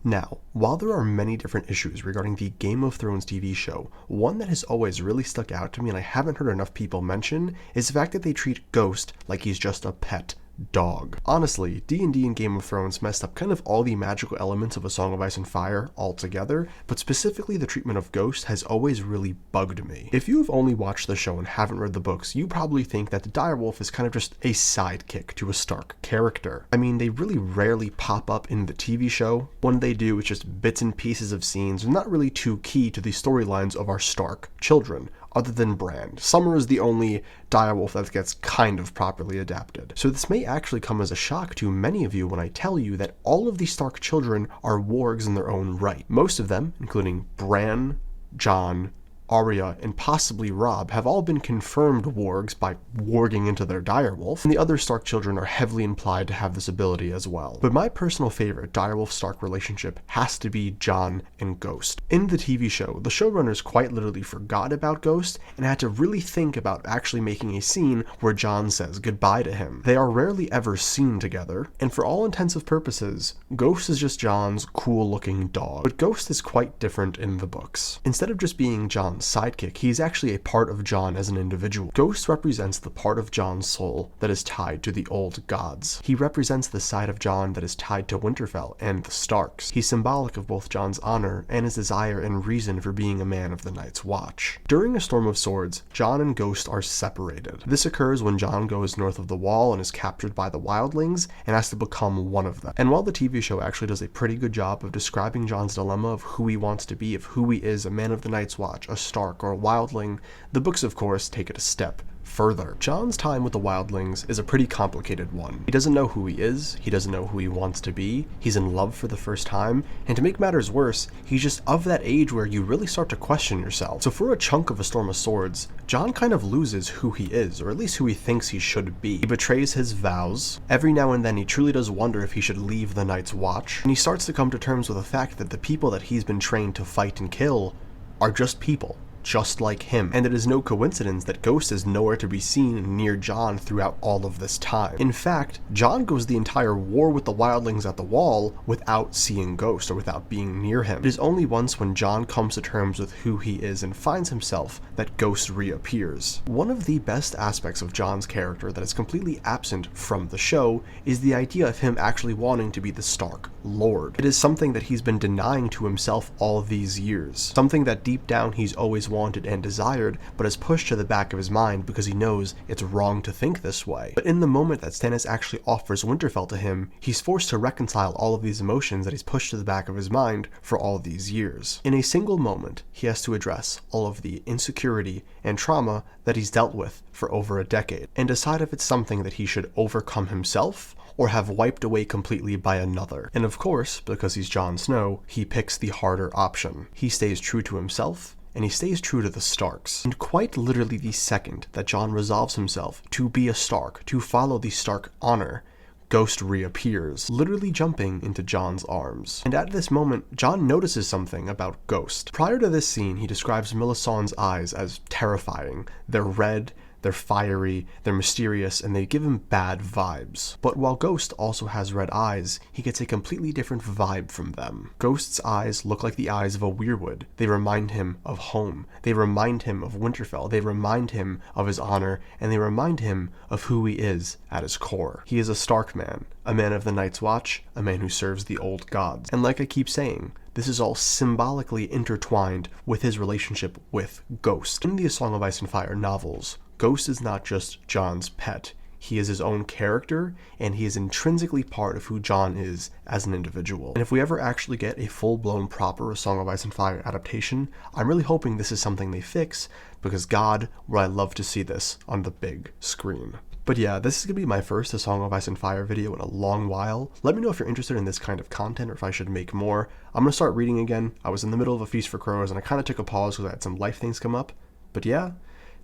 Now, while there are many different issues regarding the Game of Thrones TV show, one that has always really stuck out to me and I haven't heard enough people mention is the fact that they treat Ghost like he's just a pet dog. Honestly, D&D and Game of Thrones messed up kind of all the magical elements of A Song of Ice and Fire altogether, but specifically the treatment of Ghost has always really bugged me. If you have only watched the show and haven't read the books, you probably think that the direwolf is kind of just a sidekick to a Stark character. I mean, they really rarely pop up in the TV show. When they do, it's just bits and pieces of scenes, and not really too key to the storylines of our Stark children, other than Bran. Summer is the only direwolf that gets kind of properly adapted. So this may actually come as a shock to many of you when I tell you that all of the Stark children are wargs in their own right. Most of them, including Bran, Jon, Arya, and possibly Robb, have all been confirmed wargs by warging into their direwolf, and the other Stark children are heavily implied to have this ability as well. But my personal favorite direwolf-Stark relationship has to be Jon and Ghost. In the TV show, the showrunners quite literally forgot about Ghost and had to really think about actually making a scene where Jon says goodbye to him. They are rarely ever seen together, and for all intensive purposes, Ghost is just Jon's cool-looking dog. But Ghost is quite different in the books. Instead of just being Jon's sidekick, he's actually a part of Jon as an individual. Ghost represents the part of Jon's soul that is tied to the old gods. He represents the side of Jon that is tied to Winterfell and the Starks. He's symbolic of both Jon's honor and his desire and reason for being a man of the Night's Watch. During A Storm of Swords, Jon and Ghost are separated. This occurs when Jon goes north of the Wall and is captured by the wildlings and has to become one of them. And while the TV show actually does a pretty good job of describing Jon's dilemma of who he wants to be, of who he is, a man of the Night's Watch, a Stark, or a wildling, the books of course take it a step further. Jon's time with the wildlings is a pretty complicated one. He doesn't know who he is, he doesn't know who he wants to be, he's in love for the first time, and to make matters worse, he's just of that age where you really start to question yourself. So for a chunk of A Storm of Swords, Jon kind of loses who he is, or at least who he thinks he should be. He betrays his vows. Every now and then he truly does wonder if he should leave the Night's Watch, and he starts to come to terms with the fact that the people that he's been trained to fight and kill are just people, just like him, and it is no coincidence that Ghost is nowhere to be seen near Jon throughout all of this time. In fact, Jon goes the entire war with the wildlings at the Wall without seeing Ghost, or without being near him. It is only once when Jon comes to terms with who he is and finds himself that Ghost reappears. One of the best aspects of Jon's character that is completely absent from the show is the idea of him actually wanting to be the Stark Lord. It is something that he's been denying to himself all these years, something that deep down he's always wanted and desired, but is pushed to the back of his mind because he knows it's wrong to think this way. But in the moment that Stannis actually offers Winterfell to him, he's forced to reconcile all of these emotions that he's pushed to the back of his mind for all these years. In a single moment, he has to address all of the insecurity and trauma that he's dealt with for over a decade, and decide if it's something that he should overcome himself or have wiped away completely by another. And of course, because he's Jon Snow, he picks the harder option. He stays true to himself, and he stays true to the Starks. And quite literally the second that Jon resolves himself to be a Stark, to follow the Stark honor, Ghost reappears, literally jumping into Jon's arms. And at this moment, Jon notices something about Ghost. Prior to this scene, he describes Melisandre's eyes as terrifying. They're red, they're fiery, they're mysterious, and they give him bad vibes. But while Ghost also has red eyes, he gets a completely different vibe from them. Ghost's eyes look like the eyes of a weirwood. They remind him of home. They remind him of Winterfell. They remind him of his honor, and they remind him of who he is at his core. He is a Stark man, a man of the Night's Watch, a man who serves the old gods. And like I keep saying, this is all symbolically intertwined with his relationship with Ghost. In the A Song of Ice and Fire novels, Ghost is not just Jon's pet. He is his own character, and he is intrinsically part of who Jon is as an individual. And if we ever actually get a full-blown proper A Song of Ice and Fire adaptation, I'm really hoping this is something they fix, because God, would I love to see this on the big screen. But yeah, this is going to be my first A Song of Ice and Fire video in a long while. Let me know if you're interested in this kind of content or if I should make more. I'm going to start reading again. I was in the middle of A Feast for Crows and I kind of took a pause because I had some life things come up. But yeah,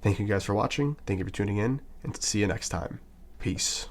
thank you guys for watching, thank you for tuning in, and see you next time. Peace.